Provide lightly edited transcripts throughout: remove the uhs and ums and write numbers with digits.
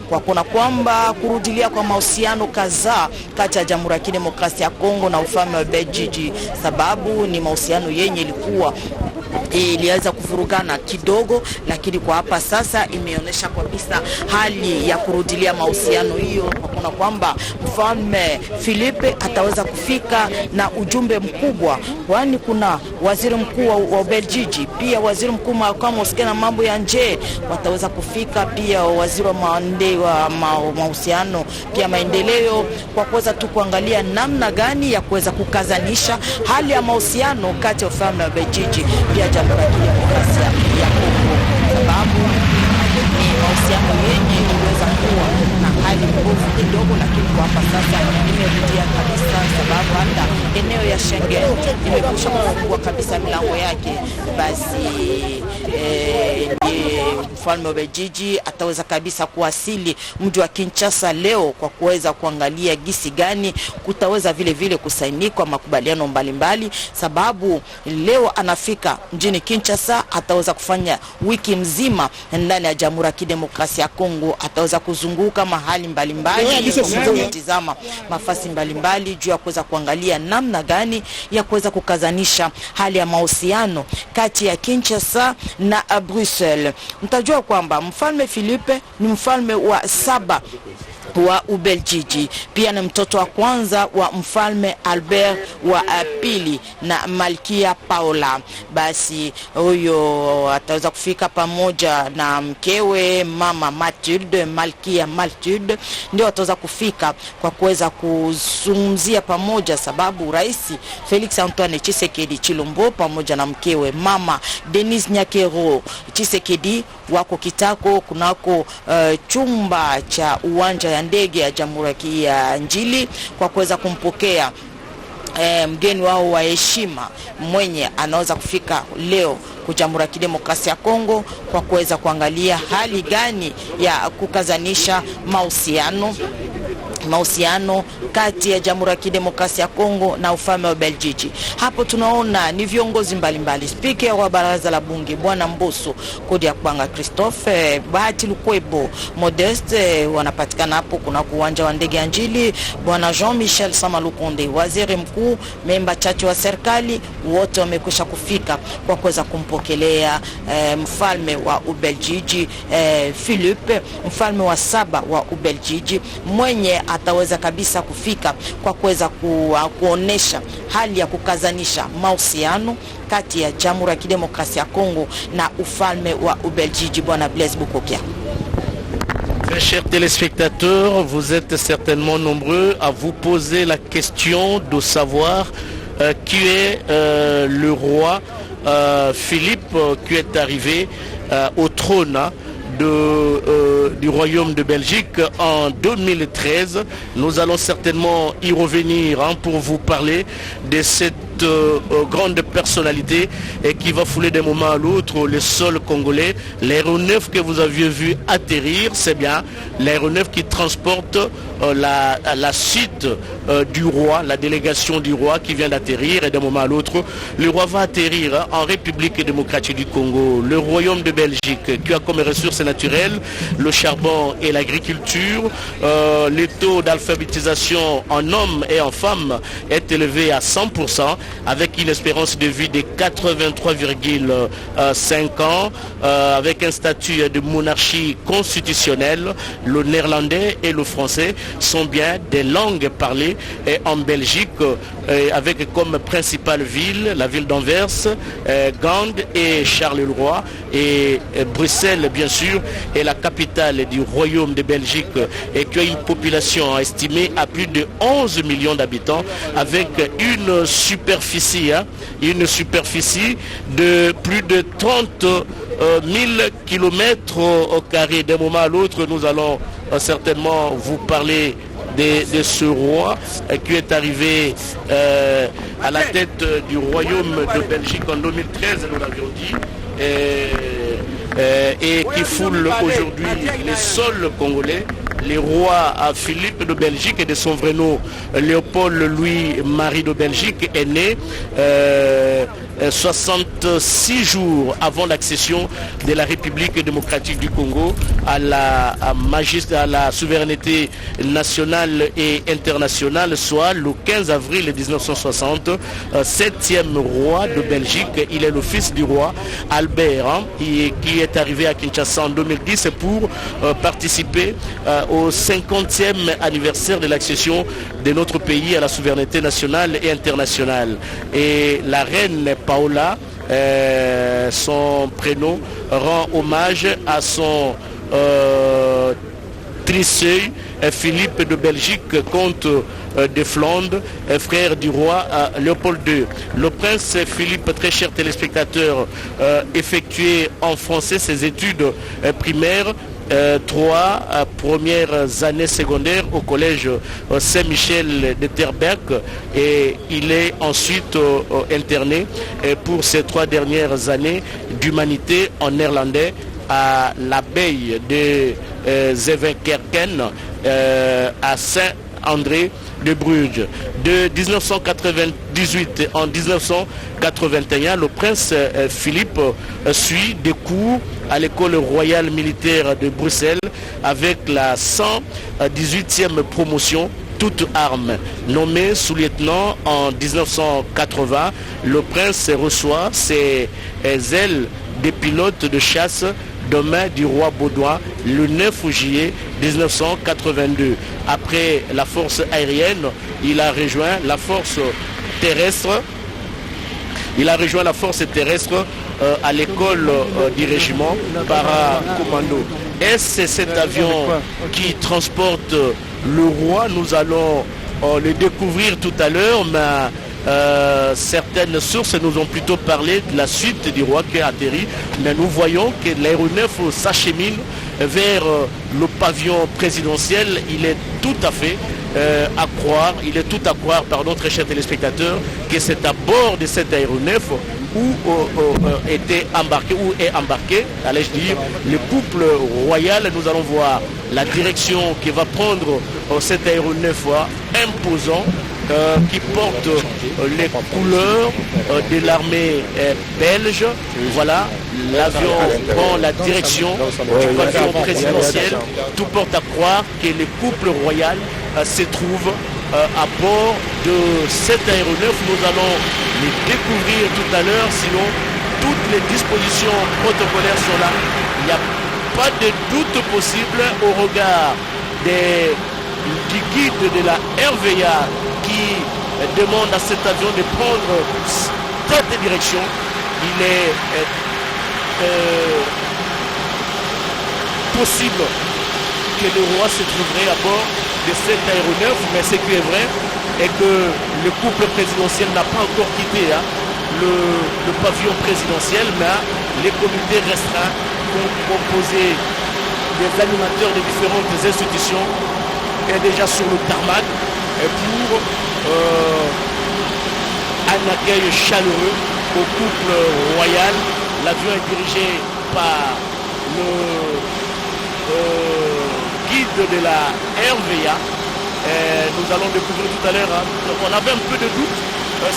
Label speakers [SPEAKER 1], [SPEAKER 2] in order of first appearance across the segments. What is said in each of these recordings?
[SPEAKER 1] Kwa kuna kwamba kurudilia kwa mahusiano kadhaa kati ya Jamhuri ya Kidemokrasia ya Kongo na ufalme wa Belgiji, sababu ni mahusiano yenye iliweza kuvurugana kidogo, lakini kwa hapa sasa imeonyesha kabisa hali ya kurudilia mahusiano hiyo. Kuna kwamba mfalme Philippe ataweza kufika na ujumbe mkubwa, kwani kuna waziri mkuu wa Belgiji, pia waziri mkuu kama usikena mambo ya nje wataweza kufika, pia waziri wa mahusiano pia maendeleo, kwa kuweza tu kuangalia namna gani ya kuweza kukazanisha hali ya mahusiano kati ya ufalme wa Belgiji pia Jamhuri ya Kidemokrasia ya Kongo, sababu ni mahusiano yenye iliweza kuwa na hali mbovu kidogo, lakini kwa hapa sasa imerudia kabisa, sababu hata eneo ya Schengen imekwisha kufungua kabisa milango yake. Basi mfalme wa Belgiji ataweza kabisa kuwasili mji wa Kinshasa leo kwa kuweza kuangalia gisi gani kutaweza vile kusainikwa makubaliano mbalimbali, sababu leo anafika mjini Kinshasa, ataweza kufanya wiki mzima ndani ya Jamhuri ya Kidemokrasia ya Kongo, ataweza kuzunguka mahali mbalimbali, kutizama mafasi mbalimbali juu ya kuweza kuangalia namna gani ya kuweza kukazanisha hali ya mahusiano kati ya Kinshasa na Brussels. Mtajua kwamba mfalme Philippe ni mfalme wa 7 wa Ubeljiji, pia ni mtoto wa kwanza wa mfalme Albert wa pili na Malkia Paula. Basi huyo ataweza kufika pamoja na mkewe mama Mathilde, Malkia Mathilde, ndio ataweza kufika kwa kuweza kuzungumzia pamoja, sababu Rais Felix Antoine Tshisekedi Chilombo pamoja na mkewe mama Denise Nyakero Tshisekedi wako kitako kunako chumba cha uwanja ya ndege ya Jamhuri ya Njili kwa kuweza kumpokea mgeni wao wa heshima mwenye anaweza kufika leo kwa Jamhuri ya Kidemokrasia ya Kongo kwa kuweza kuangalia hali gani ya kukazanisha mahusiano kati ya Jamhuri ya Kidemokrasia ya Kongo na ufalme wa Belgiji. Hapo tunaona ni viongozi mbalimbali, Speaker wa baraza la bunge Bwana Mboso Kodia Kwanga Christophe, Bahati Lukwebo Modeste wanapatikana hapo kuna uwanja wa ndege ya Njili, Bwana Jean-Michel Samalukonde waziri mkuu, memba chache wa serikali, wote wamekwisha kufika kwa kuweza kumpokelea mfalme wa Ubelgiji Philippe, mfalme wa 7 wa Ubelgiji, mwenye ataweza kabisa kufika kwa kuweza kuonesha hali ya kukazanisha mahusiano kati ya Jamhuri ya Kidemokrasia ya Kongo na ufalme wa Ubelgiji. Bwana Blaise Bukokia.
[SPEAKER 2] Très chers téléspectateurs, vous êtes certainement nombreux à vous poser la question de savoir qui est le roi Philippe qui est arrivé au trône du Royaume de Belgique en 2013. Nous allons certainement y revenir pour vous parler de cette grande personnalité et qui va fouler d'un moment à l'autre le sol congolais. L'aéronef que vous aviez vu atterrir, c'est bien l'aéronef qui transporte la suite du roi, la délégation du roi qui vient d'atterrir, et d'un moment à l'autre, le roi va atterrir en République démocratique du Congo. Le Royaume de Belgique qui a comme ressources naturelles le charbon et l'agriculture. Le taux d'alphabétisation en hommes et en femmes est élevé à 100%, avec une espérance de vie de 83,5 ans, avec un statut de monarchie constitutionnelle. Le néerlandais et le français sont bien des langues parlées en Belgique, avec comme principale ville la ville d'Anvers, Gand et Charleroi, et Bruxelles bien sûr est la capitale du Royaume de Belgique et qui a une population estimée à plus de 11 millions d'habitants, avec une superficie de plus de 30 000 kilomètres au carré. D'un moment à l'autre, nous allons certainement vous parler de ce roi qui est arrivé à la tête du Royaume de Belgique en 2013, nous l'avions dit, et qui foule aujourd'hui les sols congolais. Le roi Philippe de Belgique et de son vrai nom Léopold Louis Marie de Belgique est né 66 jours avant l'accession de la République démocratique du Congo à la souveraineté nationale et internationale, soit le 15 avril 1960, 7e roi de Belgique. Il est le fils du roi Albert, qui est arrivé à Kinshasa en 2010 pour participer au 50e anniversaire de l'accession de notre pays à la souveraineté nationale et internationale. Et la reine Paola, son prénom, rend hommage à son trisseuil Philippe de Belgique, comte de Flandre, frère du roi Léopold II. Le prince Philippe, très cher téléspectateurs, effectué en français ses études primaires, 3 premières années secondaires au collège Saint-Michel de Terberg, et il est ensuite interné pour ses 3 dernières années d'humanité en néerlandais à l'abbaye de Zevenkerken à Saint-André de Bruges. De 1998 en 1981, le prince Philippe suit des cours à l'école royale militaire de Bruxelles avec la 118e promotion, toute arme. Nommé sous-lieutenant en 1980, le prince reçoit ses ailes de pilote de chasse de main du roi Baudouin le 9 juillet 1982. Après la force aérienne, il a rejoint la force terrestre. À l'école du régiment para-commando. Est-ce cet avion qui transporte le roi? Nous allons le découvrir tout à l'heure, mais certaines sources nous ont plutôt parlé de la suite du roi qui a atterri. Mais nous voyons que l'aéronef s'achemine vers le pavillon présidentiel. Il est tout à fait à croire, très chers téléspectateurs, que c'est à bord de cet aéronef où est embarqué, allais-je dire, le couple royal. Nous allons voir la direction qui va prendre cet aéronef imposant qui porte les couleurs de l'armée belge. Voilà, l'avion prend la direction du pavillon présidentiel. Tout porte à croire que le couple royal se trouve à bord de cet aéronef. Nous allons les découvrir tout à l'heure, sinon toutes les dispositions protocolaires sont là. Il n'y a pas de doute possible au regard du guide de la RVA qui demande à cet avion de prendre cette direction. Il est possible que le roi se trouverait à bord de cet aéronef, mais ce qui est vrai est que le couple présidentiel n'a pas encore quitté le pavillon présidentiel, mais les comités restreints composés des animateurs des différentes institutions est déjà sur le tarmac pour un accueil chaleureux au couple royal. L'avion est dirigé par le guide de la RVA. Nous allons découvrir tout à l'heure. On avait un peu de doute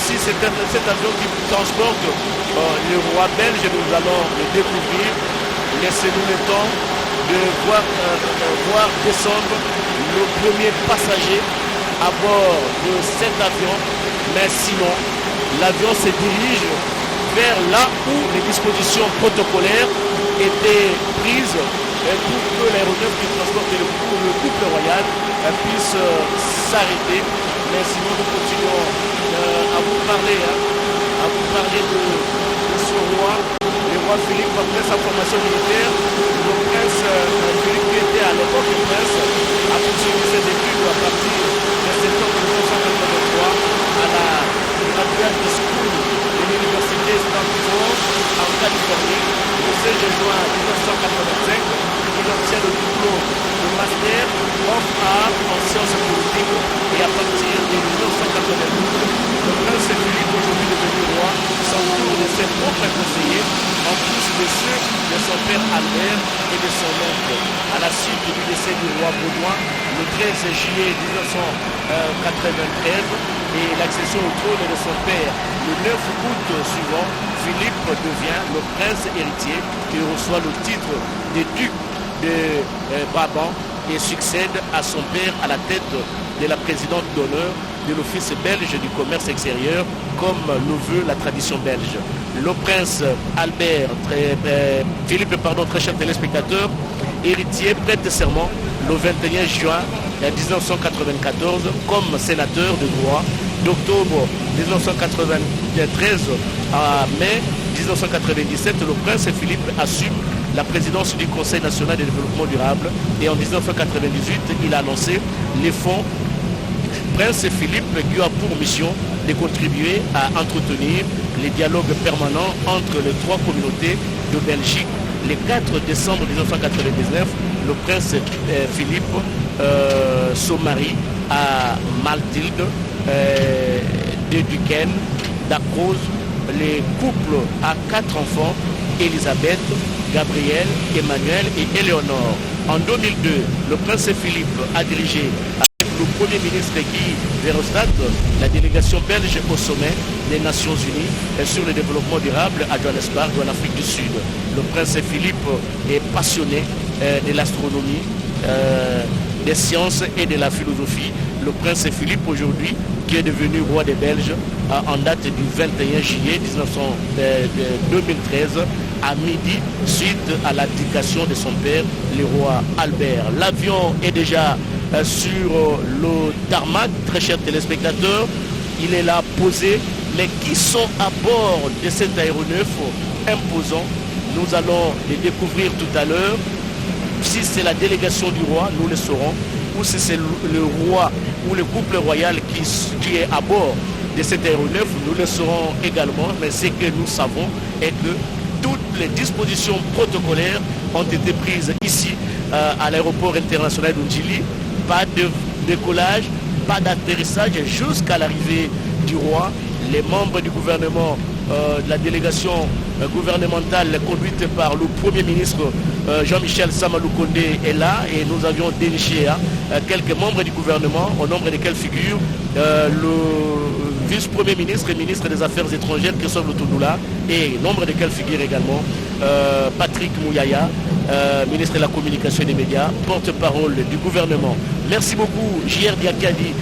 [SPEAKER 2] si c'était cet avion qui transporte le roi belge. Nous allons le découvrir. Laissez-nous le temps de voir descendre le premier passager à bord de cet avion. Mais sinon, l'avion se dirige vers là où les dispositions protocolaires étaient prises pour que l'aéronef qui transporte le couple royal puisse s'arrêter. Mais sinon, nous continuons à vous parler de ce roi, le roi Philippe. Après sa formation militaire, le prince Philippe, qui était à l'époque le prince, a poursuivi ses études à partir de septembre 1983 à la Graduate School de l'université Stanford en Californie. Le 16 juin 1985, il obtient le diplôme de master of art en sciences politiques, et à partir de 1992, le prince Philippe, aujourd'hui devenu roi, s'entoure de ses propres conseillers, en plus de ceux de de son père Albert et de son oncle. À la suite du décès du roi Baudouin, le 13 juillet 1993, et l'accession au trône de son père, le 9 août suivant, Philippe devient le prince héritier qui reçoit le titre de duc de Brabant et succède à son père à la tête de la présidente d'honneur de l'Office belge du commerce extérieur, comme le veut la tradition belge. Le prince Albert, Philippe, très cher téléspectateur, héritier, prête serment le 21 juin 1994 comme sénateur de droit. D'octobre 1993 à mai 1997, le prince Philippe assume la présidence du Conseil national de développement durable et en 1998, il a lancé les fonds Prince Philippe qui a pour mission de contribuer à entretenir les dialogues permanents entre les trois communautés de Belgique. Le 4 décembre 1999, le prince Philippe se marie à Mathilde de Duquesne d'Acrose. Les couples a 4 enfants, Elisabeth, Gabriel, Emmanuel et Éléonore. En 2002, le prince Philippe a dirigé avec le Premier ministre Guy Verhofstadt la délégation belge au sommet des Nations Unies sur le développement durable à Johannesburg, en Afrique du Sud. Le prince Philippe est passionné de l'astronomie, des sciences et de la philosophie. Le prince Philippe aujourd'hui, qui est devenu roi des Belges en date du 21 juillet 2013 à midi, suite à l'abdication de son père, le roi Albert. L'avion est déjà sur le tarmac, très chers téléspectateurs. Il est là posé. Mais qui sont à bord de cet aéronef imposant? Nous allons les découvrir tout à l'heure. Si c'est la délégation du roi, nous le saurons. Ou si c'est le roi ou le couple royal qui est à bord de cet aéronef, nous le saurons également. Mais ce que nous savons est que toutes les dispositions protocolaires ont été prises ici à l'aéroport international d'Undjili. Pas de décollage, pas d'atterrissage jusqu'à l'arrivée du roi. Les membres du gouvernement, de la délégation gouvernementale conduite par le Premier ministre Jean-Michel Samalou Condé est là et nous avions déniché quelques membres du gouvernement, au nombre desquels figure le vice-premier ministre et ministre des Affaires étrangères Christophe Lutundula et nombre desquels figure également Patrick Mouyaya, ministre de la Communication et des Médias, porte-parole du gouvernement. Merci beaucoup J.R. Diakadi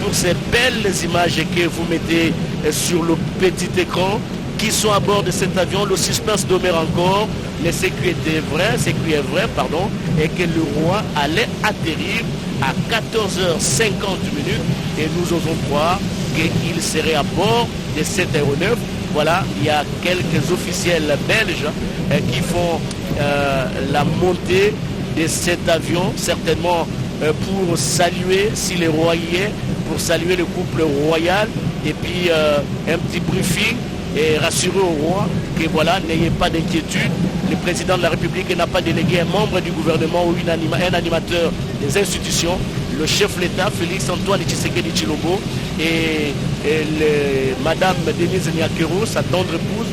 [SPEAKER 2] pour ces belles images que vous mettez sur le petit écran qui sont à bord de cet avion. Le suspense demeure encore, mais ce qui est vrai, est que le roi allait atterrir à 14h50 et nous osons croire qu'il serait à bord de cet aéronef. Voilà, il y a quelques officiels belges qui font la montée de cet avion, certainement pour saluer, si le roi y est, pour saluer le couple royal, et puis un petit briefing et rassurer au roi que voilà, n'ayez pas d'inquiétude. Le président de la République n'a pas délégué un membre du gouvernement ou un animateur des institutions. Le chef de l'État, Félix Antoine Tshisekedi Tshilombo, et Madame Denise Nyakero, sa tendre épouse.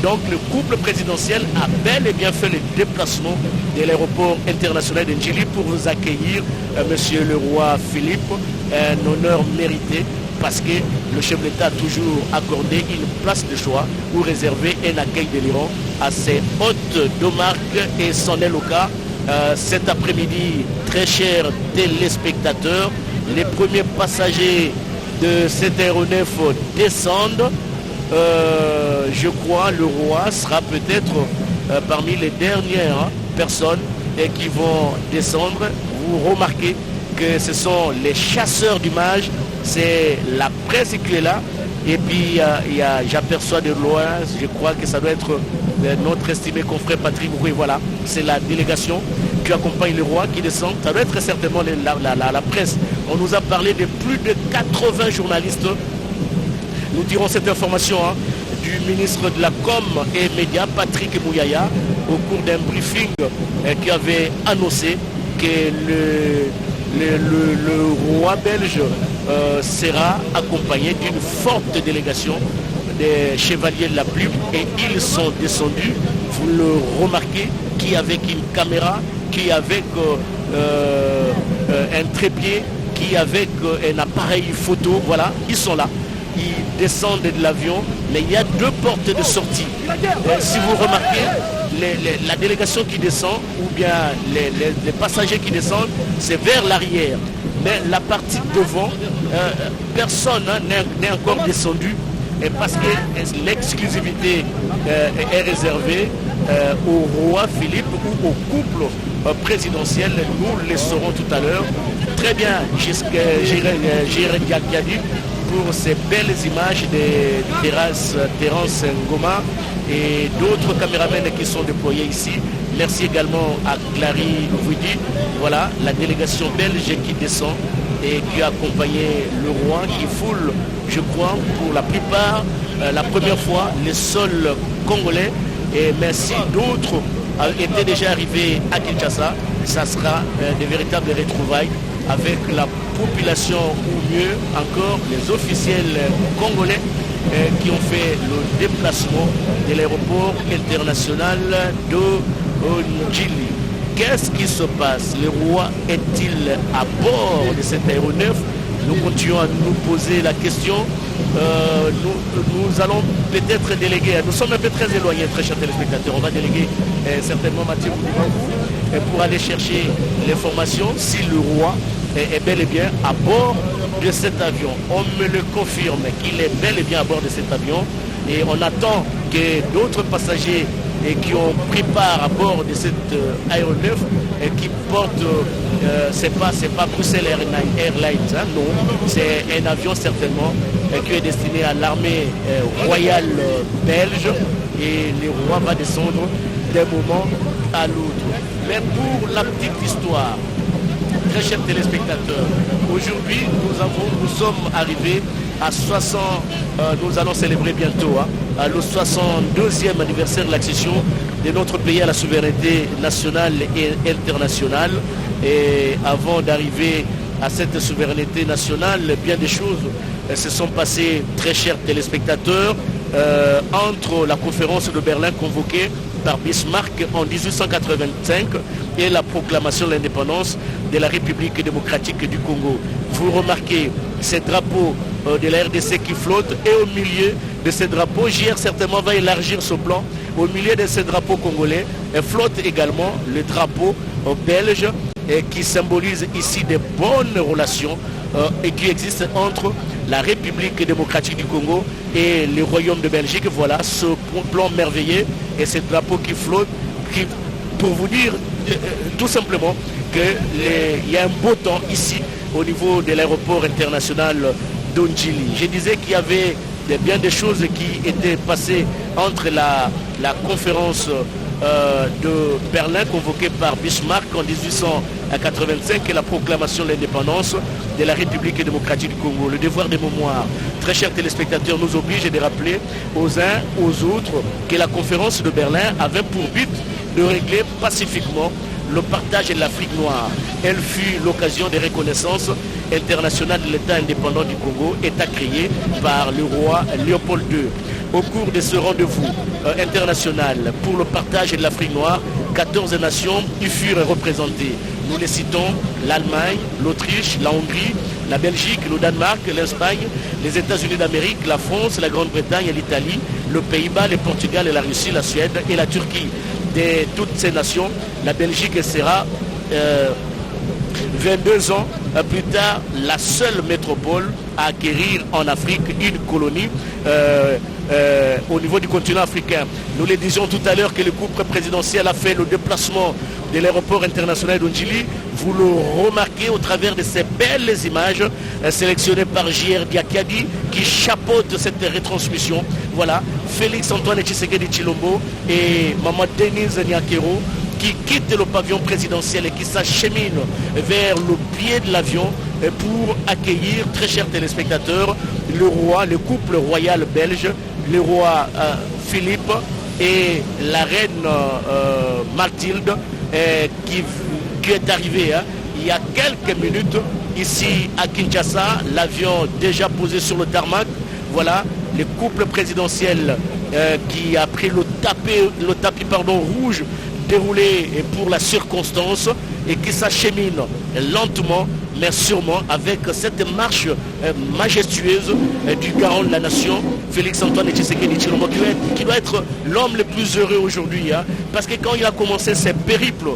[SPEAKER 2] Donc le couple présidentiel a bel et bien fait le déplacement de l'aéroport international d'Ndjili pour vous accueillir, Monsieur le roi Philippe, un honneur mérité parce que le chef de l'État a toujours accordé une place de choix ou réservé un accueil délirant à ses hôtes de marque et c'en est le cas. Cet après-midi, très chers téléspectateurs, les premiers passagers de cet aéronef descendent. Je crois le roi sera peut-être parmi les dernières personnes qui vont descendre. Vous remarquez que ce sont les chasseurs d'images, c'est la presse qui est là. Et puis j'aperçois de loin, je crois que ça doit être notre estimé confrère Patrick Bouroué. Voilà, c'est la délégation qui accompagne le roi qui descend. Ça doit être certainement la presse. On nous a parlé de plus de 80 journalistes. Nous dirons cette information du ministre de la Com et Médias, Patrick Mouyaya, au cours d'un briefing qui avait annoncé que le roi belge sera accompagné d'une forte délégation des chevaliers de la plume et ils sont descendus, vous le remarquez, qui avec une caméra, qui avec un trépied, qui avec un appareil photo, voilà, ils sont là. Ils descendent de l'avion, mais il y a deux portes de sortie. Si vous remarquez, la délégation qui descend, ou bien les passagers qui descendent, c'est vers l'arrière. Mais la partie devant, personne n'est encore descendu, et parce que l'exclusivité est réservée au roi Philippe ou au couple présidentiel. Nous le saurons tout à l'heure. Très bien, J'irai Diakadi pour ces belles images de Terence Ngoma et d'autres caméramans qui sont déployés ici. Merci également à Clary Vouidi. Voilà, la délégation belge qui descend et qui a accompagné le roi qui foule, je crois, pour la plupart, la première fois, les sols congolais. Et merci, d'autres étaient déjà arrivés à Kinshasa. Ça sera de véritables retrouvailles avec la population, ou mieux encore les officiels congolais qui ont fait le déplacement de l'aéroport international de Njili. Qu'est-ce qui se passe? Le roi est-il à bord de cet aéronef? Nous continuons à nous poser la question. Nous allons peut-être déléguer, nous sommes un peu très éloignés, très chers téléspectateurs. On va déléguer certainement Mathieu pour aller chercher l'information si le roi est bel et bien à bord de cet avion. On me le confirme qu'il est bel et bien à bord de cet avion et on attend que d'autres passagers qui ont pris part à bord de cet aéronef qui porte, c'est pas Bruxelles Airlines, hein, non, c'est un avion certainement qui est destiné à l'armée royale belge et le roi va descendre d'un moment à l'autre. Mais pour la petite histoire, très chers téléspectateurs, aujourd'hui nous sommes arrivés à 60, nous allons célébrer bientôt le 62e anniversaire de l'accession de notre pays à la souveraineté nationale et internationale. Et avant d'arriver à cette souveraineté nationale, bien des choses se sont passées, très chers téléspectateurs, entre la conférence de Berlin convoquée par Bismarck en 1885 et la proclamation de l'indépendance de la République démocratique du Congo. Vous remarquez ces drapeaux de la RDC qui flottent et au milieu de ces drapeaux, JR certainement va élargir ce plan, au milieu de ces drapeaux congolais flotte également le drapeau belge qui symbolise ici des bonnes relations et qui existent entre la République démocratique du Congo et le Royaume de Belgique. Voilà ce plan merveilleux et ces drapeaux qui flottent pour vous dire tout simplement qu'il y a un beau temps ici au niveau de l'aéroport international d'Onjili. Je disais qu'il y avait bien des choses qui étaient passées entre la conférence de Berlin convoquée par Bismarck en 1885 et la proclamation de l'indépendance de la République démocratique du Congo. Le devoir de mémoire, très chers téléspectateurs, nous oblige de rappeler aux uns aux autres que la conférence de Berlin avait pour but de régler pacifiquement le partage de l'Afrique noire. Elle fut l'occasion de reconnaissance internationale de l'État indépendant du Congo, État créé par le roi Léopold II. Au cours de ce rendez-vous international pour le partage de l'Afrique noire, 14 nations y furent représentées. Nous les citons: l'Allemagne, l'Autriche, la Hongrie, la Belgique, le Danemark, l'Espagne, les États-Unis d'Amérique, la France, la Grande-Bretagne et l'Italie, le Pays-Bas, le Portugal et la Russie, la Suède et la Turquie. De toutes ces nations, la Belgique sera 22 ans plus tard la seule métropole à acquérir en Afrique une colonie au niveau du continent africain. Nous le disions tout à l'heure que le couple présidentiel a fait le déplacement de l'aéroport international d'Onjili. Vous le remarquez au travers de ces belles images sélectionnées par JR Diakadi qui chapeaute cette retransmission. Voilà, Félix Antoine Tshisekedi Tshilombo et Maman Denise Nyakero qui quitte le pavillon présidentiel et qui s'achemine vers le pied de l'avion pour accueillir, très chers téléspectateurs, le roi, le couple royal belge, le roi Philippe et la reine Mathilde qui est arrivée il y a quelques minutes ici à Kinshasa. L'avion déjà posé sur le tarmac. Voilà, le couple présidentiel qui a pris le tapis rouge déroulé pour la circonstance et qui s'achemine lentement mais sûrement avec cette marche majestueuse du garant de la nation, Félix-Antoine Tshisekedi Tshilombo, qui doit être l'homme le plus heureux aujourd'hui, hein, parce que quand il a commencé ses périples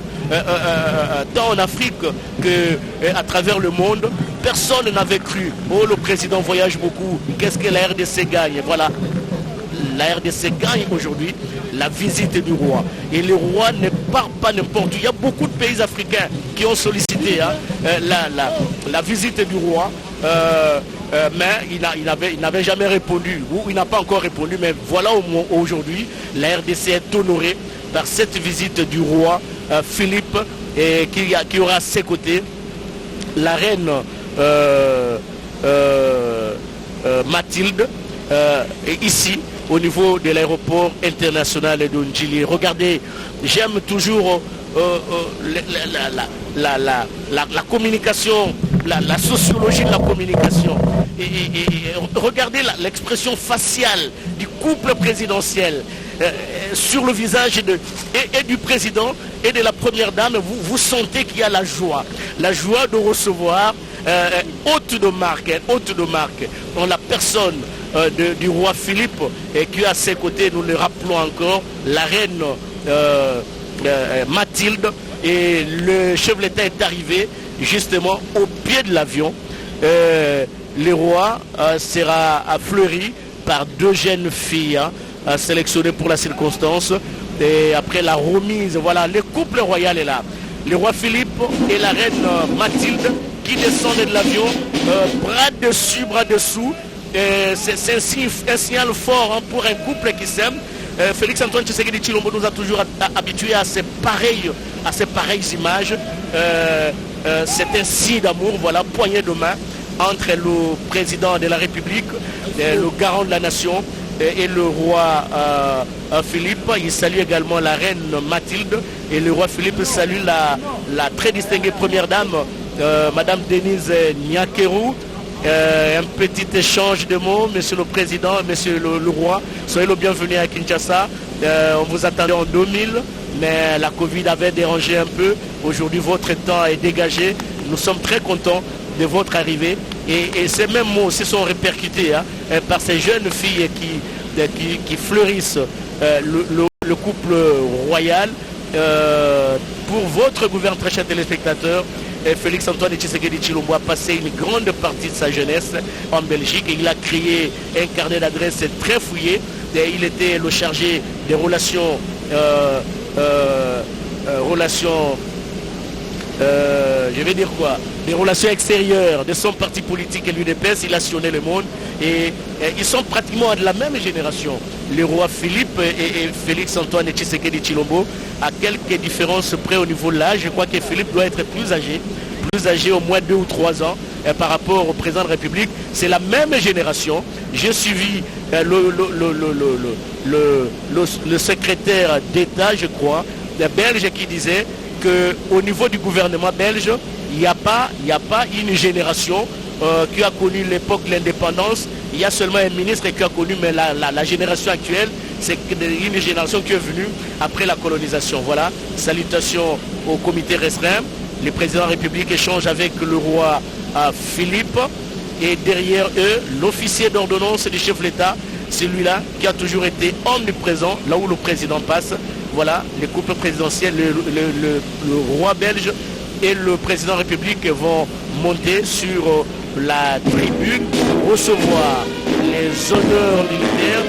[SPEAKER 2] tant en Afrique qu'à travers le monde, personne n'avait cru. Oh, le président voyage beaucoup, qu'est-ce que la RDC gagne? Voilà. La RDC gagne aujourd'hui la visite du roi. Et le roi ne part pas n'importe où. Il y a beaucoup de pays africains qui ont sollicité la visite du roi, mais il n'avait jamais répondu, ou il n'a pas encore répondu, mais voilà aujourd'hui, la RDC est honorée par cette visite du roi Philippe, et qui aura à ses côtés la reine Mathilde, ici, au niveau de l'aéroport international de Ndjili. Regardez, j'aime toujours la communication, la sociologie de la communication. Et regardez l'expression faciale du couple présidentiel sur le visage et du président et de la première dame. Vous sentez qu'il y a la joie de recevoir haute de marque, dans la personne du roi Philippe, et qui à ses côtés, nous le rappelons encore, la reine Mathilde, et le chef de l'État est arrivé justement au pied de l'avion. Le roi sera fleuri par deux jeunes filles sélectionnées pour la circonstance, et après la remise, voilà, le couple royal est là. Le roi Philippe et la reine Mathilde qui descendent de l'avion, bras dessus, bras dessous. C'est un signal fort, hein, pour un couple qui s'aime. Félix-Antoine Tshisekedi Tshilombo nous a toujours habitués à ces pareilles images. C'est un signe d'amour, voilà, poignée de main entre le président de la République, le garant de la nation, et le roi Philippe. Il salue également la reine Mathilde, et le roi Philippe salue la très distinguée première dame, Madame Denise Nyakeru. Un petit échange de mots, monsieur le président, monsieur le roi, soyez le bienvenu à Kinshasa. On vous attendait en 2000, mais la Covid avait dérangé un peu. Aujourd'hui, votre temps est dégagé. Nous sommes très contents de votre arrivée. Et ces mêmes mots aussi sont répercutés, hein, par ces jeunes filles qui fleurissent le couple royal. Pour votre gouvernement, très chers téléspectateurs, Félix-Antoine Tshisekedi Tshilombo a passé une grande partie de sa jeunesse en Belgique, et il a créé un carnet d'adresses très fouillé. Et il était le chargé des relations des relations extérieures de son parti politique et l'UDPS. Il a sillonné le monde, et ils sont pratiquement de la même génération. Le roi Philippe et Félix-Antoine Tshisekedi Tshilombo, à quelques différences près au niveau de l'âge. Je crois que Philippe doit être plus âgé au moins 2 ou 3 ans par rapport au président de la République. C'est la même génération. J'ai suivi le secrétaire d'État, je crois, belge, qui disait qu'au niveau du gouvernement belge, il n'y a pas une génération qui a connu l'époque de l'indépendance. Il y a seulement un ministre qui a connu, mais la génération actuelle, c'est une génération qui est venue après la colonisation. Voilà, salutations au comité restreint. Le président de la République échange avec le roi Philippe, et derrière eux, l'officier d'ordonnance du chef de l'État, celui-là qui a toujours été omniprésent là où le président passe. Voilà, les couples présidentiels, le roi belge et le président de la République vont monter sur la tribune pour recevoir les honneurs militaires.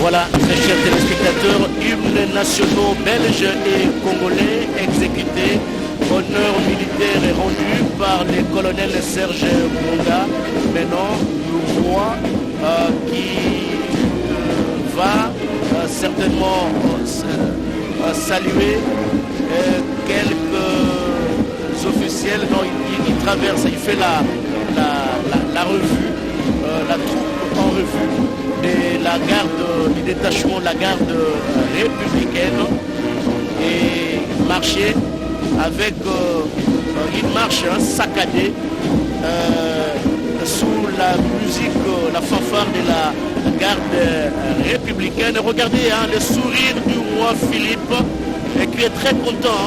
[SPEAKER 2] Voilà, très chers téléspectateurs, hymnes nationaux belges et congolais exécutés. Honneur militaire est rendu par le colonel Serge Monga. Maintenant, le roi qui va certainement saluer quelques officiels. Non, il traverse, il fait la revue, la troupe en revue de la garde, du détachement de la garde républicaine, et marcher avec une marche saccadée sous la musique, la fanfare de la garde républicaine. Regardez le sourire du roi Philippe, qui est très content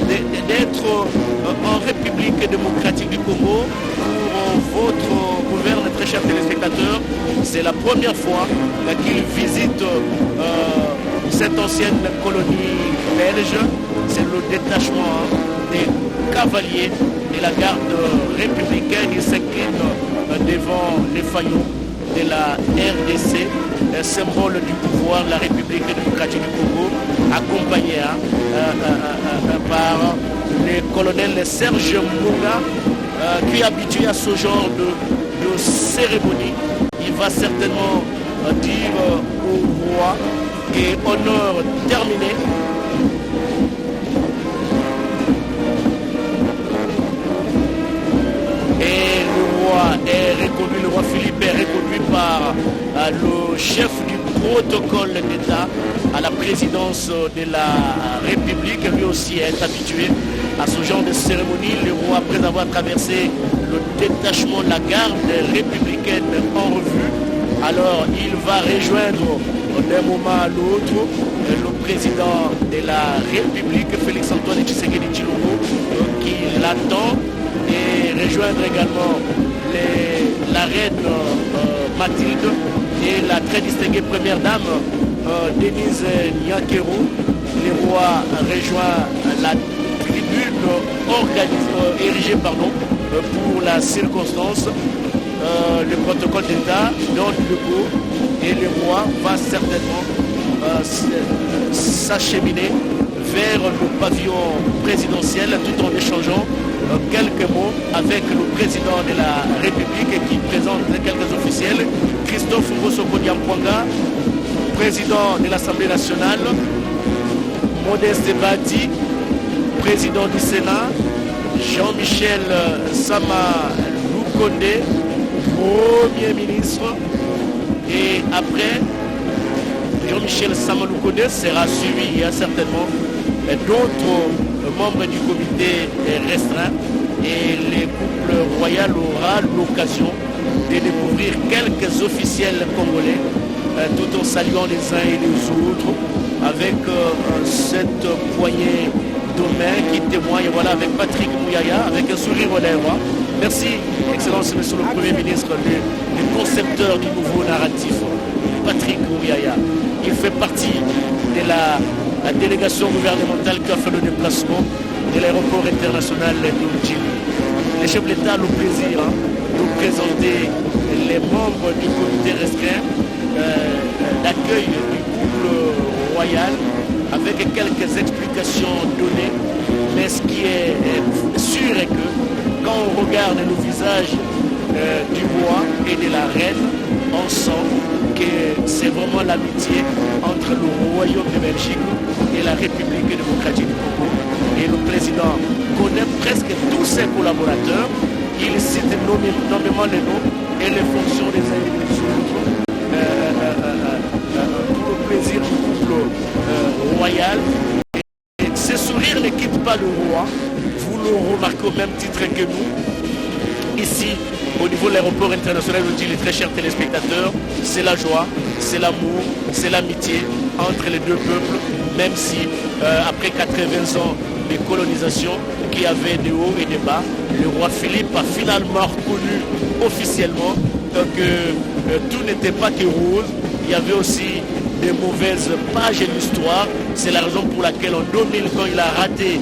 [SPEAKER 2] d'être en République démocratique du Congo. Pour votre gouverne, très chers téléspectateurs, c'est la première fois qu'il visite cette ancienne colonie belge. C'est le détachement des cavaliers de la garde républicaine. Il s'incline devant les faillons de la RDC, symbole du pouvoir de la République démocratique du Congo, accompagné par le colonel Serge Monga, qui est habitué à ce genre de cérémonie. Il va certainement dire au roi et honneur terminé. Et le roi Philippe est reconduit par le chef du protocole d'État à la présidence de la République. Lui aussi est habitué à ce genre de cérémonie. Le roi, après avoir traversé le détachement de la garde républicaine en revue, alors il va rejoindre d'un moment à l'autre le président de la République, Félix-Antoine Tshisekedi Tshilombo, qui l'attend, et rejoindre également la reine Mathilde et la très distinguée première dame Denise Nyakero. Le roi rejoint la tribune érigée pour la circonstance. Le protocole d'État donne le go et le roi va certainement s'acheminer vers le pavillon présidentiel tout en échangeant quelques mots avec le président de la République qui présente quelques officiels. Christophe Ngoso-Kodiampwanga, président de l'Assemblée nationale. Modeste Badi, président du Sénat. Jean-Michel Sama Lukonde, premier ministre. Et après, Jean-Michel Sama Lukonde sera suivi certainement d'autres membres du comité restreint, et le couple royal aura l'occasion de découvrir quelques officiels congolais tout en saluant les uns et les autres avec cette poignée de main qui témoigne, voilà, avec Patrick Mouyaya, avec un sourire aux lèvres. Merci, Excellence, Monsieur le Premier ministre, le concepteur du nouveau narratif, Patrick Mouyaya. Il fait partie de la délégation gouvernementale qui a fait le déplacement de l'aéroport international de Djibouti. Le chef de l'État a le plaisir de présenter les membres du comité restreint d'accueil du couple royal avec quelques explications données. Mais ce qui est sûr est que quand on regarde le visage du roi et de la reine, on sent que c'est vraiment l'amitié entre le royaume de Belgique et la République démocratique du Congo. Et le président connaît presque tous ses collaborateurs. Il cite nommément les noms et les fonctions des uns et des autres. Pour le plaisir du couple royal. Et ce sourire ne quitte pas le roi. Vous le remarquez au même titre que nous. Ici, au niveau de l'aéroport international, je dis les très chers téléspectateurs, c'est la joie, c'est l'amour, c'est l'amitié entre les deux peuples, même si après 80 ans de colonisation qui avait des hauts et des bas, le roi Philippe a finalement reconnu officiellement que tout n'était pas que rose. Il y avait aussi des mauvaises pages de l'histoire. C'est la raison pour laquelle en 2000, quand il a raté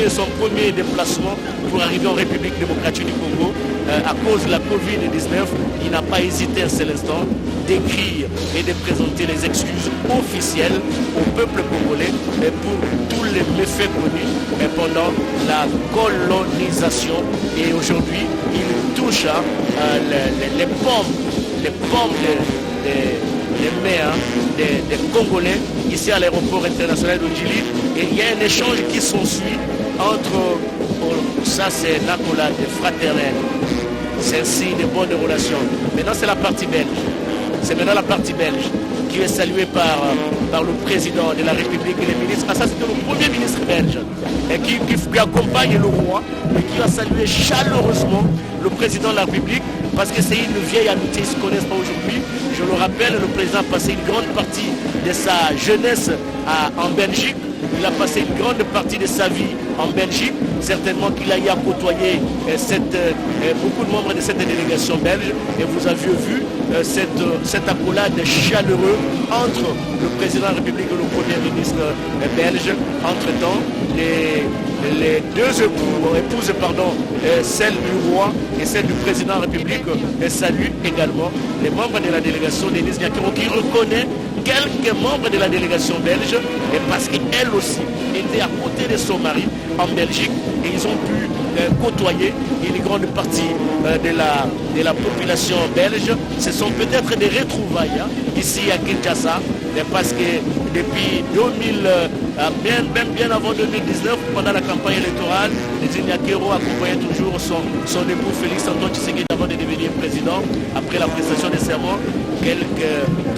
[SPEAKER 2] son premier déplacement pour arriver en République démocratique du Congo, à cause de la Covid-19, il n'a pas hésité un seul instant d'écrire et de présenter les excuses officielles au peuple congolais pour tous les méfaits connus pendant la colonisation. Et aujourd'hui, il touche les pommes des mains des Congolais ici à l'aéroport international de Djili. Et il y a un échange qui s'ensuit entre, ça c'est une accolade fraternelle, c'est un signe de bonnes relations. Maintenant c'est la partie belge. C'est maintenant la partie belge qui est saluée par le président de la République et les ministres. Ah, ça c'était le premier ministre belge et qui accompagne le roi et qui a salué chaleureusement le président de la République parce que c'est une vieille amitié, ils ne se connaissent pas aujourd'hui. Je le rappelle, le président a passé une grande partie de sa jeunesse en Belgique. Il a passé une grande partie de sa vie en Belgique. Certainement qu'il a y à côtoyer beaucoup de membres de cette délégation belge. Et vous avez vu cette accolade chaleureuse entre le président de la République et le premier ministre belge. Entre-temps, les deux épouses, celle du roi et celle du président de la République, saluent également les membres de la délégation Denise Nyakero qui reconnaît quelques membres de la délégation belge et parce qu'elle aussi était à côté de son mari en Belgique et ils ont pu côtoyer une grande partie de la population belge. Ce sont peut-être des retrouvailles ici à Kinshasa parce que depuis 2000, bien avant 2019, pendant la campagne électorale, Denise Nyakero accompagnait toujours son époux Félix Antoine Tshisekedi avant de devenir président. Après la prestation des serments, quelques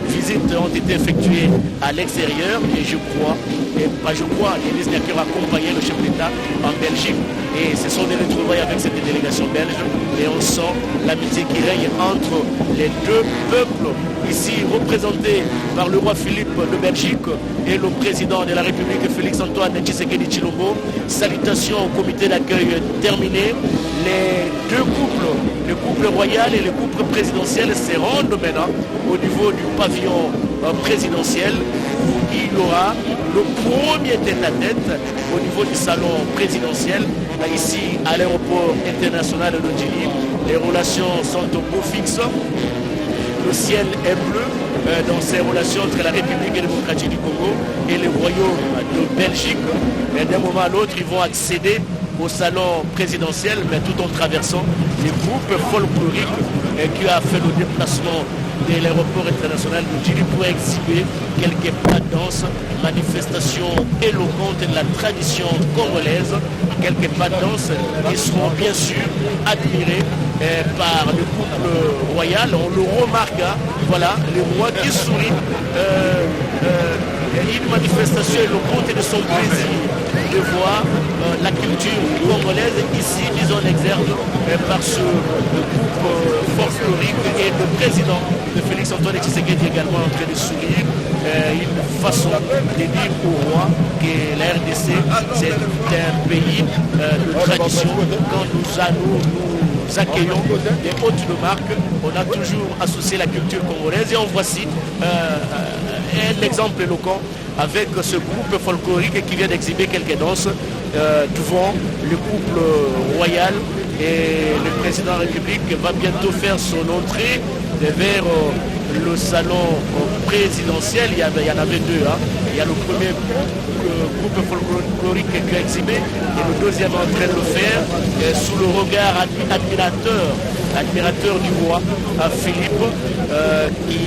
[SPEAKER 2] visites ont été effectuées à l'extérieur et je crois, Denise Nyakero a accompagné le chef d'État en Belgique et ce sont des retrouvailles avec cette délégation belge et on sent l'amitié qui règne entre les deux peuples ici représentés par le roi Philippe de Belgique et le président de la République Félix Antoine Tshisekedi Tshilombo. Salutations au comité d'accueil terminé. Les deux couples, le couple royal et le couple présidentiel se rendent maintenant au niveau du pavillon présidentiel où il y aura le premier tête-à-tête au niveau du salon présidentiel ici à l'aéroport international de Djili. Les relations sont au beau fixe. Le ciel est bleu dans ces relations entre la République démocratique du Congo et le Royaume de Belgique. Et d'un moment à l'autre, ils vont accéder au salon présidentiel, mais tout en traversant les groupes folkloriques qui a fait le déplacement de l'aéroport international de Djili pour exhiber quelques pas de danse, manifestations éloquentes de la tradition congolaise, quelques pas de danse qui seront bien sûr admirés par le couple royal. On le remarque, voilà, le roi qui sourit, une manifestation éloquente de son plaisir de voir la culture congolaise ici mise en exergue par ce groupe folklorique et le président de Félix Antoine Tshisekedi également en train de sourire. Une façon de dire au roi que la RDC c'est un pays de tradition. Quand nous accueillons des hôtes de marque, on a toujours associé la culture congolaise et en voici un exemple éloquent avec ce groupe folklorique qui vient d'exhiber quelques danses devant le couple royal et le président de la République va bientôt faire son entrée vers le salon présidentiel. Il y en avait deux. Il y a le premier groupe folklorique qui a exhibé et le deuxième en train de le faire sous le regard admirateur du roi Philippe qui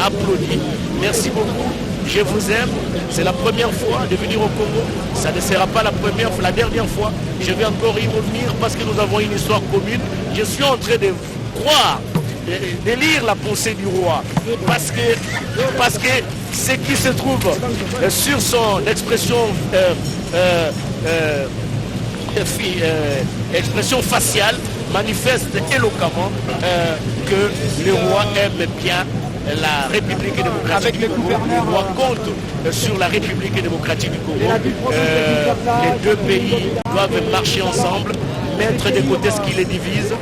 [SPEAKER 2] applaudit. Merci beaucoup. Je vous aime, c'est la première fois de venir au Congo, ça ne sera pas la dernière fois, je vais encore y revenir parce que nous avons une histoire commune. Je suis en train de croire, de lire la pensée du roi, parce que ce qui se trouve sur son expression faciale manifeste éloquemment que le roi aime bien la République démocratique du Congo. Le roi compte sur la République démocratique du Congo. Les deux pays doivent marcher ensemble, mettre de côté ce qui les divise,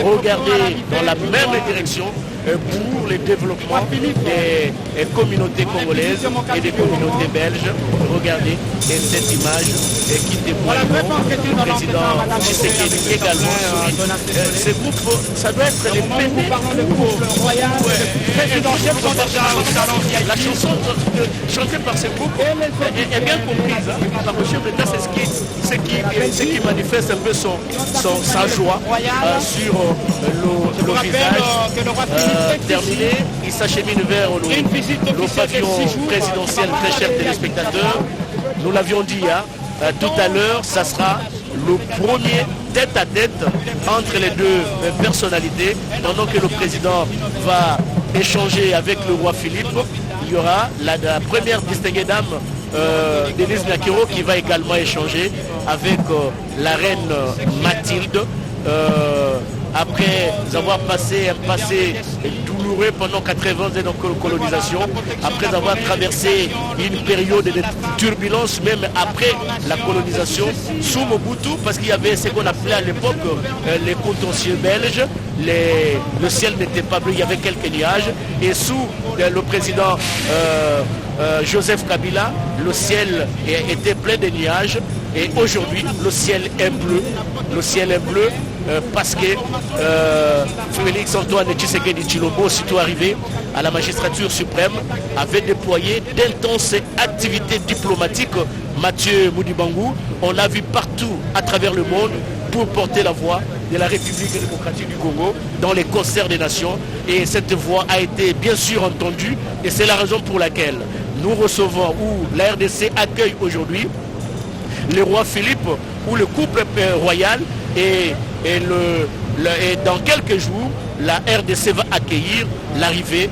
[SPEAKER 2] regarder dans la même direction pour le développement des communautés congolaises et des communautés belges. Regardez cette image qui témoigne du président Tshisekedi également sourit. Ces groupes, ça doit être les PV. La chanson chantée par ces groupes est bien comprise par le chef d'État. C'est ce qui manifeste un peu sa joie sur le visage. Terminé, il s'achemine vers le pavillon présidentiel. Très chers téléspectateurs, nous l'avions dit tout à l'heure, ça sera le premier tête-à-tête entre les deux personnalités. Pendant que le président va échanger avec le roi Philippe, il y aura la première distinguée dame, Denise Nakiro, qui va également échanger avec la reine Mathilde. Après avoir passé un passé douloureux pendant 80 ans de colonisation, après avoir traversé une période de turbulence, même après la colonisation, sous Mobutu, parce qu'il y avait ce qu'on appelait à l'époque les contentieux belges, le ciel n'était pas bleu, il y avait quelques nuages, et sous le président Joseph Kabila, le ciel était plein de nuages, et aujourd'hui le ciel est bleu. Le ciel est bleu parce que Félix Antoine Tshisekedi Tshilombo, aussitôt arrivé à la magistrature suprême, avait déployé d'intenses activités diplomatiques. Mathieu Moudibangou, on l'a vu partout à travers le monde pour porter la voix de la République démocratique du Congo dans les concerts des nations, et cette voix a été bien sûr entendue, et c'est la raison pour laquelle nous recevons, ou la RDC accueille aujourd'hui le roi Philippe ou le couple royal, et dans quelques jours la RDC va accueillir l'arrivée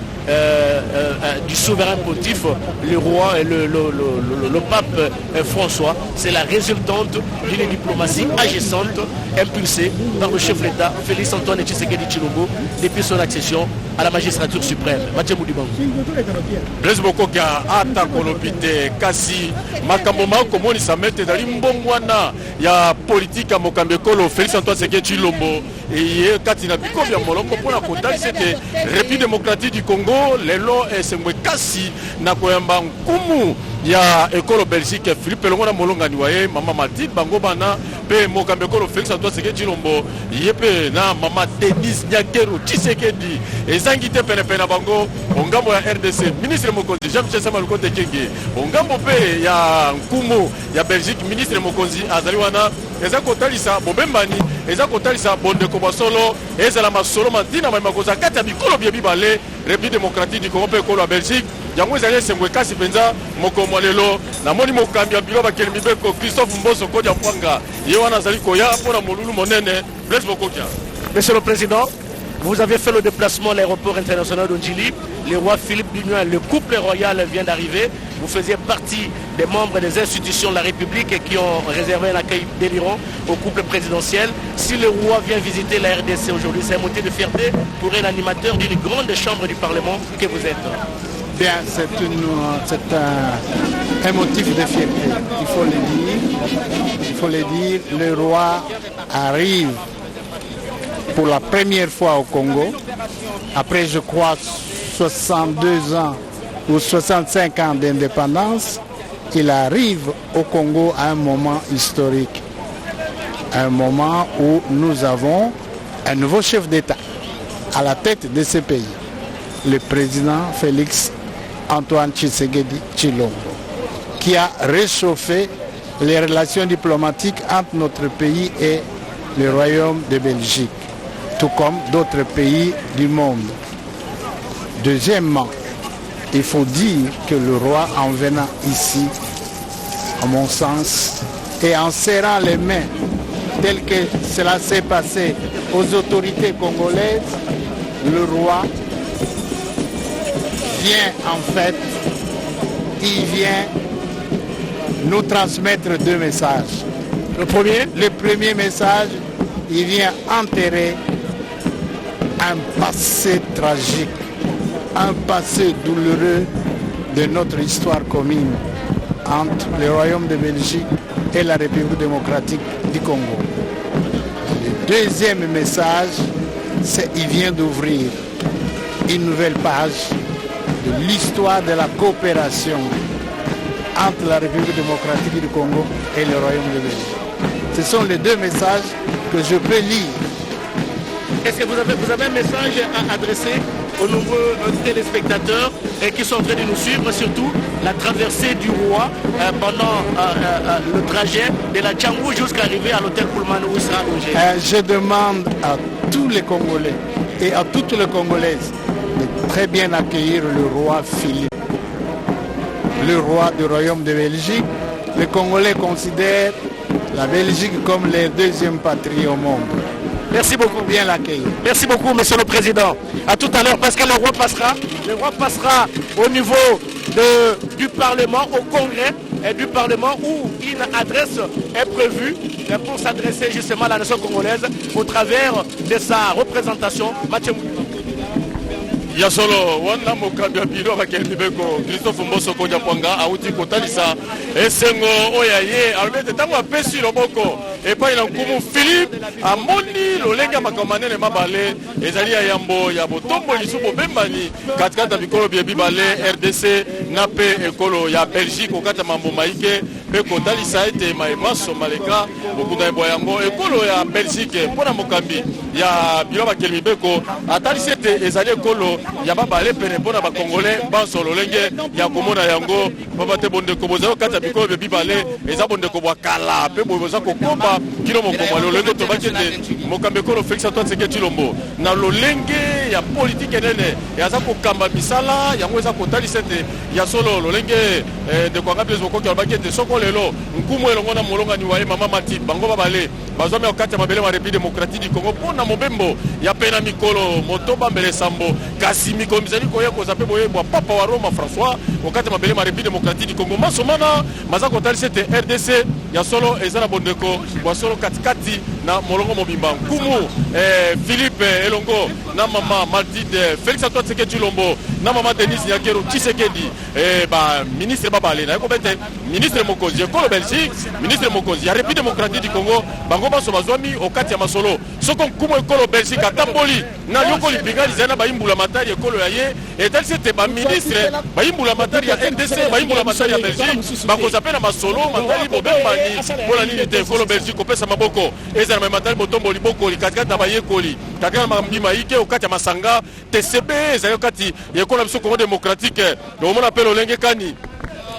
[SPEAKER 2] du souverain pontife, le roi, le pape François. C'est la résultante d'une diplomatie agissante impulsée par le chef d'État Félix Antoine Tshisekedi Tshilombo depuis son accession à la magistrature suprême. Mathieu Moudibangou.
[SPEAKER 3] Blaise Bokoka ata kolopite kasi makambo makomoni samete dali mbongwana ya politique ya mokambekolo Félix Antoine Tshisekedi Tshilombo et katina biko bya moloko pona kotali c'était République démocratique du Congo lelo esengwe kasi na koyamba nkumu ya ekolo Belgique Philippe Longo na molongani waye mama Mathilde bango bana pe mokambekolo Félix Antoine Tshisekedi Tshilombo yepe na mama Denise Nyakero Tshisekedi ezangi te pene pene bango ongambo ya RDC ministre mokonzi Jean-Michel Samalukonde Kenge ongambo pe ya nkumu ya Belgique ministre mokonzi azali wana eza kotalisa bobembani eza kotalisa bondeko basolo ezala masolo matina makoza kati ya bikolo bya bibale République démocratique du Congo pe ekolo ya Belgique yango ezali esengwe kasi penza mokomo lelo namoni mokambi ya bilo bakeli mibeko Christophe Mboso Kodia Pwanga ye wana azali koya mpona molulu monene Blaise Bokokia.
[SPEAKER 2] Monsieur le Président, vous avez fait le déplacement à l'aéroport international d'Ondjili. Le roi Philippe Binois, le couple royal vient d'arriver. Vous faisiez partie des membres des institutions de la République qui ont réservé un accueil délirant au couple présidentiel. Si le roi vient visiter la RDC aujourd'hui, c'est un motif de fierté pour un animateur d'une grande chambre du Parlement que vous êtes.
[SPEAKER 4] Bien, c'est un motif de fierté, il faut le dire. Il faut le dire, le roi arrive pour la première fois au Congo, après je crois 62 ans ou 65 ans d'indépendance. Il arrive au Congo à un moment historique, un moment où nous avons un nouveau chef d'État à la tête de ce pays, le président Félix Antoine Tshisekedi Tshilombo, qui a réchauffé les relations diplomatiques entre notre pays et le Royaume de Belgique, tout comme d'autres pays du monde. Deuxièmement, il faut dire que le roi, en venant ici, à mon sens, et en serrant les mains, tel que cela s'est passé aux autorités congolaises, le roi vient en fait, il vient nous transmettre deux messages. Le premier message, il vient enterrer un passé tragique, un passé douloureux de notre histoire commune entre le Royaume de Belgique et la République démocratique du Congo. Le deuxième message, c'est qu'il vient d'ouvrir une nouvelle page de l'histoire de la coopération entre la République démocratique du Congo et le Royaume de Belgique. Ce sont les deux messages que je peux lire.
[SPEAKER 2] Est-ce que vous avez un message à adresser aux nombreux téléspectateurs qui sont en train de nous suivre, surtout la traversée du roi pendant le trajet de la Tchangou jusqu'à arriver à l'hôtel Pullman où il sera logé?
[SPEAKER 4] Je demande à tous les Congolais et à toutes les Congolaises de très bien accueillir le roi Philippe, le roi du Royaume de Belgique. Les Congolais considèrent la Belgique comme leur deuxième patrie au monde.
[SPEAKER 2] Merci beaucoup.
[SPEAKER 4] Bien l'accueillir.
[SPEAKER 2] Merci beaucoup, Monsieur le Président. À tout à l'heure, parce que le roi passera au niveau du Parlement, au Congrès et du Parlement où une adresse est prévue pour s'adresser justement à la nation congolaise au travers de sa représentation. Mathieu
[SPEAKER 3] ya solo wana mokambi ya biro bakeli beko Christophe Mboso Kodia Pwanga auti kotalisa esengo oya ye albete tango apesi loboko epai na nkumu Philippe amoni lolenga makamanene mabale ezali ya yambo ya botombo lisubo bembani katikata bikolo bie bibale RDC na pe ekolo ya Belgique okata mambo maike pe kotalisa ete maemaso maleka bokunda ebo yango ekolo ya Belgique pona mokambi ya biro bakeli beko atalisa ete ezali ekolo ya babale pene pona ba Congolais banso lolenge ya komona yango babate bonde ko bozo kata bikolo be bibale eza bonde ko bwakala pe bozo ko komba kilo mokomwa lolenge to bakende mokambe ko Félix Antoine Tshisekedi Tshilombo na lolenge ya politique nene ya za ko kamba misala yango eza ko talisa ete ya solo lolenge de kwanga bezo ko bakende soko lelo nkumu elongo na molonga ni wae mama mati bango babale bazome okati ya mabele ma République démocratique du Congo pona mobembo ya pena mikolo motoba mbele sambo kasi mikomizali koye ko zape boye bwa papa wa Roma François okati mabele ma République démocratique du Congo masomana mazako talisa te RDC ya solo ezana bondeko bwa solo katikati na molongo mobimba nkumu Philippe elongo na mama Mathilde Félix Antoine Tshisekedi Tshilombo na mama Denise Nyakero Tshisekedi ba ministre babale na ko bete ministre mokonzi ekolo Belgique ministre mokonzi ya République démocratique du Congo bango baso bazwami okati ya masolo soko nkumu ekolo Belgique atamboli na yokoli bingali zana baimbula matari ekolo ya ye etalisi te ba ministre baimbula matari ya RDC baimbula matari ya Belgique bakoza na masolo matari bobembani pola nini te ekolo Belgique opesa maboko ezana matari botombo liboko likati na bayekoli kakana mambima ike okati ya masanga TCB ezali okati ekolo biso Congo démocratique omona pelo lenge kani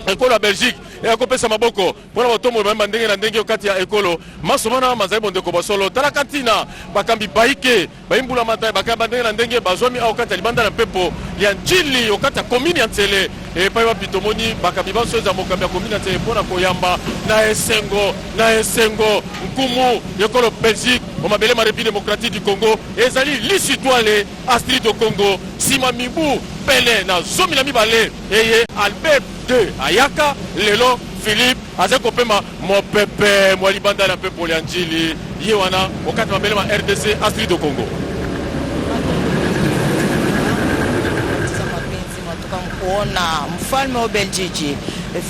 [SPEAKER 3] ekolo ya Belgique et à kopesa maboko pour la botombo ba ndenge na ndenge okati ya ekolo masomana mazali bondeko basolo tala katina bakambi baike baimbula matai bakamba ndenge na ndenge bazomi okati libanda na pepo ya njili okati ya commune ya Ntsele et pa bitomoni bakambi baso za mokambi ya commune ya Ntsele pona koyamba na esengo nkumu ekolo Belgique au mabele ma République démocratique du Congo ezali lisitwale Astrid do Congo sima mibu pele na zomi na mibale eye Albert de ayaka lelo Philippe azeko pema mopepe mwalibanda na pepo ya njili ye wana wakati mabele ma RDC Astrid do Congo
[SPEAKER 1] kuona mfalme wa Belgiji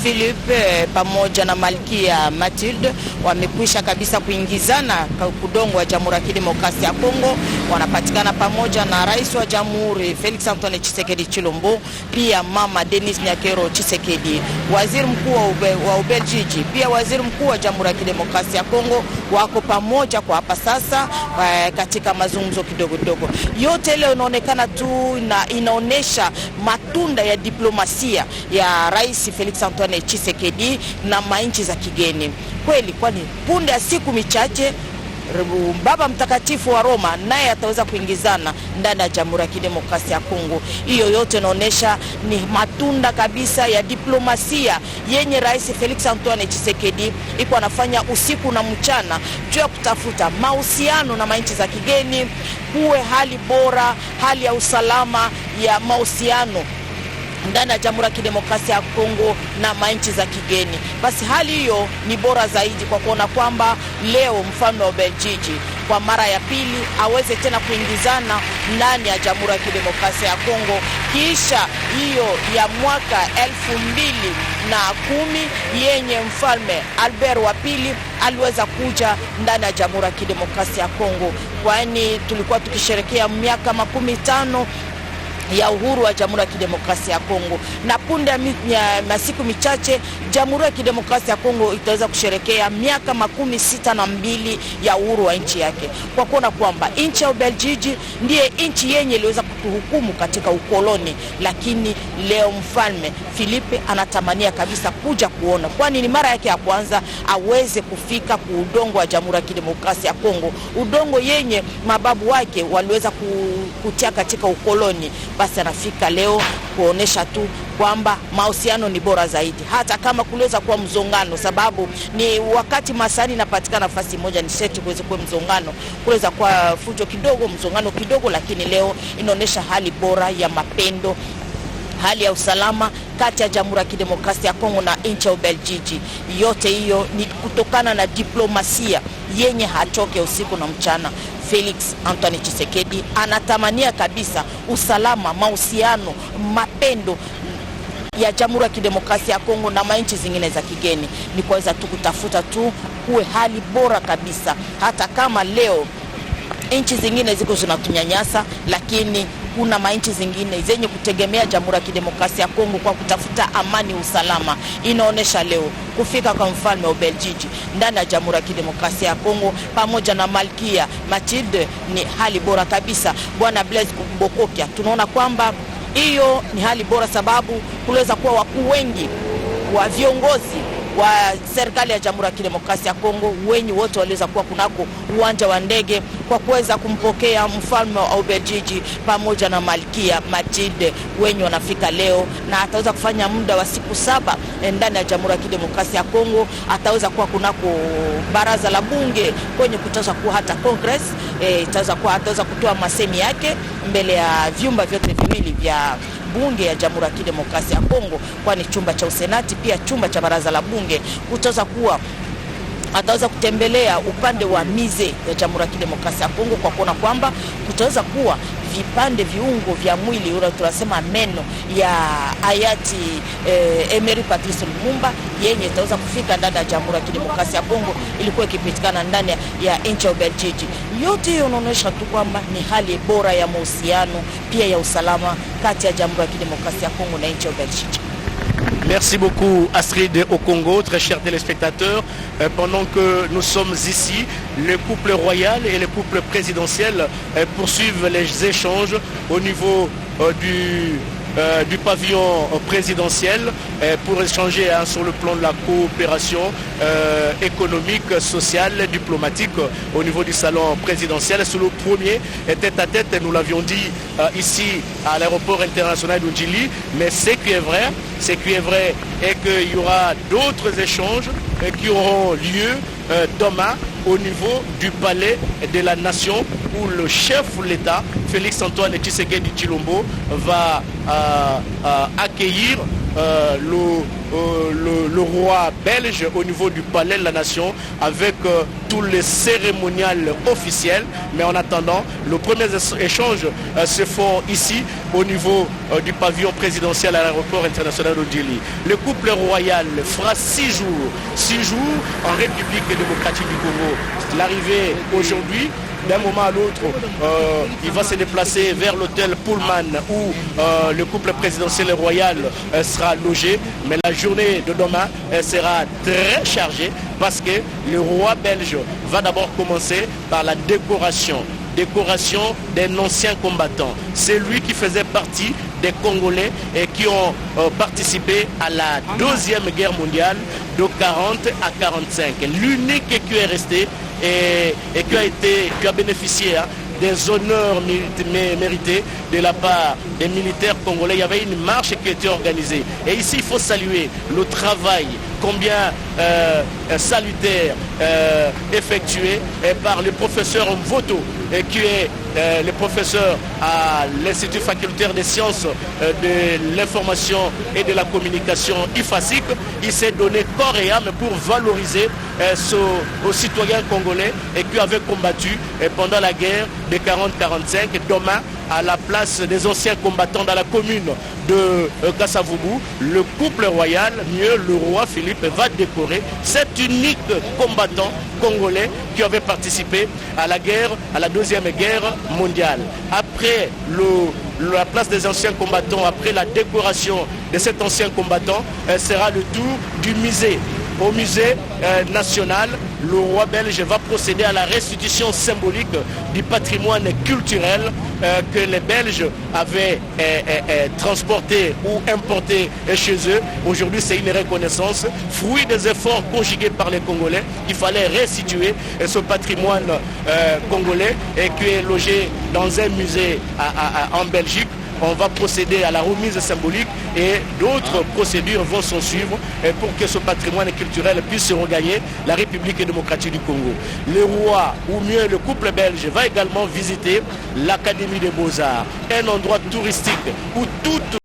[SPEAKER 1] Philippe pamoja na Malkia Mathilde wamekwisha kabisa kuingizana kudongo wa Jamhuri ya Kidemokrasia ya Kongo. Wanapatikana pamoja na rais wa Jamhuri Felix Antoine Tshisekedi Tshilombo, pia mama Denise Nyakero Tshisekedi, waziri mkuu wa Ubelgiji, pia waziri mkuu wa Jamhuri ya Kidemokrasia ya Kongo wako pamoja kwa hapa sasa katika mazungumzo kidogo. Yote leo inaonekana tu na inaonesha matunda ya diplomasia ya rais Felix Antoine Tshisekedi na mainchi za kigeni. Kweli kwani punde ya siku michache Baba Mtakatifu wa Roma naye ataweza kuingizana ndani ya Jamhuri ya Kidemokrasia ya Kongo. Hiyo yote inaonesha ni matunda kabisa ya diplomasia yenye rais Felix Antoine Tshisekedi iko anafanya usiku na mchana juu ya kutafuta mahusiano na mainchi za kigeni, kuwe hali bora, hali ya usalama ya mahusiano ndani ya Jamhuri ya Kidemokrasia ya Kongo na mainchi za kigeni. Basi hali hiyo ni bora zaidi kwa kuona kwamba leo mfalme wa Belgiji kwa mara ya pili aweze tena kuingizana ndani ya Jamhuri ya Kidemokrasia ya Kongo kisha hiyo ya mwaka 2010 yenye mfalme Albert wa pili aliweza kuja ndani ya Jamhuri ya Kidemokrasia ya Kongo, kwani tulikuwa tukisherehekea miaka 15 ya uhuru wa Jamhuri ya Kidemokrasia ya Kongo, na punde ya masiku michache Jamhuri ya Kidemokrasia ya Kongo itaweza kusherekea miaka 62 ya uhuru wa nchi yake, kwa kuona kwamba nchi ya Ubelgiji ndiye nchi yenye iliweza kutuhukumu katika ukoloni, lakini leo mfalme Filipe anatamania kabisa kuja kuona, kwani ni mara yake ya kwanza aweze kufika ku udongo wa Jamhuri ya Kidemokrasia ya Kongo, udongo yenye mababu wake waliweza kutia katika ukoloni. Basi anafika leo kuonesha tu kwamba mahusiano ni bora zaidi, hata kama kuliweza kuwa mzongano, sababu ni wakati masani inapatikana nafasi moja ni seti kuweza kuwa mzongano, kuweza kuwa fujo kidogo, mzongano kidogo, lakini leo inaonesha hali bora ya mapendo, hali ya usalama kati ya Jamhuri ya Kidemokrasia ya Kongo na nchi ya Ubelgiji. Yote hiyo ni kutokana na diplomasia yenye hachoke usiku na mchana. Felix Antoine Tshisekedi anatamania kabisa usalama, mahusiano, mapendo ya Jamhuri ya Kidemokrasia ya Kongo na manchi zingine za kigeni. Ni kuweza tu kutafuta tu kuwe hali bora kabisa, hata kama leo nchi zingine ziko zinatunyanyasa, lakini kuna manchi zingine zenye kutegemea Jamhuri ya Kidemokrasia ya Kongo kwa kutafuta amani, usalama. Inaonesha leo kufika kwa mfalme wa Ubelgiji ndani ya Jamhuri ya Kidemokrasia ya Kongo pamoja na Malkia Mathilde ni hali bora kabisa. Bwana Blaise Bokokia, tunaona kwamba hiyo ni hali bora, sababu kuweza kuwa wakuu wengi wa viongozi wa serikali ya Jamhuri ya Kidemokrasia ya Kongo wenye wote waliweza kuwa kunako uwanja wa ndege kwa kuweza kumpokea mfalme wa Ubelgiji pamoja na Malkia Mathilde, wenye wanafika leo, na ataweza kufanya muda wa siku 7 ndani ya Jamhuri ya Kidemokrasia ya Kongo. Ataweza kuwa kunako baraza la bunge kwenye kutaweza kuwa hata congress, ataweza kutoa masemi yake mbele ya vyumba vyote viwili vya bunge ya Jamhuri ya Kidemokrasia ya Kongo, kwani chumba cha usenati pia chumba cha baraza la bunge. Ataweza kutembelea upande wa mize ya Jamhuri ya Kidemokrasia ya Kongo kwa kuona kwamba kutaweza kuwa vipande viungo vya mwili ule tunasema meno ya hayati Emery Patrice Lumumba yenye itaweza kufika ndani ya Jamhuri ya Kidemokrasia ya Kongo, ilikuwa ikipitikana ndani ya nchi ya Ubelgiji. Yote hiyo inaonyesha tu kwamba ni hali bora ya mahusiano pia ya usalama kati ya Jamhuri ya Kidemokrasia ya Kongo na nchi ya Ubelgiji.
[SPEAKER 2] Merci beaucoup Astrid au Congo, très chers téléspectateurs. Pendant que nous sommes ici, le couple royal et le couple présidentiel poursuivent les échanges au niveau du pavillon présidentiel pour échanger sur le plan de la coopération économique, sociale, diplomatique au niveau du salon présidentiel. Sur le premier tête-à-tête, nous l'avions dit ici à l'aéroport international d'Undjili, mais ce qui est vrai est qu'il y aura d'autres échanges qui auront lieu demain au niveau du palais de la nation, où le chef de l'État, Félix Antoine Tshisekedi Tshilombo, va accueillir le roi belge au niveau du palais de la nation avec tous les cérémonials officiels. Mais en attendant, le premier échange se font ici au niveau du pavillon présidentiel à l'aéroport international d'Odili. Le couple royal fera 6 jours en République démocratique du Congo. L'arrivée aujourd'hui, d'un moment à l'autre, il va se déplacer vers l'hôtel Pullman où le couple présidentiel et royal sera logé. Mais la journée de demain sera très chargée parce que le roi belge va d'abord commencer par la décoration d'un ancien combattant. C'est lui qui faisait partie des Congolais et qui ont participé à la Deuxième Guerre mondiale de 40 à 45. L'unique qui est resté et qui a bénéficié des honneurs mérités de la part des militaires congolais. Il y avait une marche qui était organisée. Et ici, il faut saluer le travail combien salutaire effectué par le professeur Mvoto, qui est le professeur à l'Institut facultaire des sciences de l'information et de la communication IFASIC. Il s'est donné corps et âme pour valoriser aux citoyens congolais et qui avaient combattu pendant la guerre de 40-45. Demain, à la place des anciens combattants dans la commune de Kasavubu, le couple royal, mieux le roi Philippe, va décorer cet unique combattant congolais qui avait participé à la guerre, à la deuxième guerre mondiale. Après la place des anciens combattants, après la décoration de cet ancien combattant, sera le tour du musée. Au musée national, le roi belge va procéder à la restitution symbolique du patrimoine culturel que les Belges avaient transporté ou importé chez eux. Aujourd'hui, c'est une reconnaissance, fruit des efforts conjugués par les Congolais. Il fallait restituer ce patrimoine congolais et qui est logé dans un musée en Belgique. On va procéder à la remise symbolique et d'autres procédures vont s'en suivre pour que ce patrimoine culturel puisse regagner la République démocratique du Congo. Le roi, ou mieux le couple belge, va également visiter l'Académie des Beaux-Arts, un endroit touristique où toute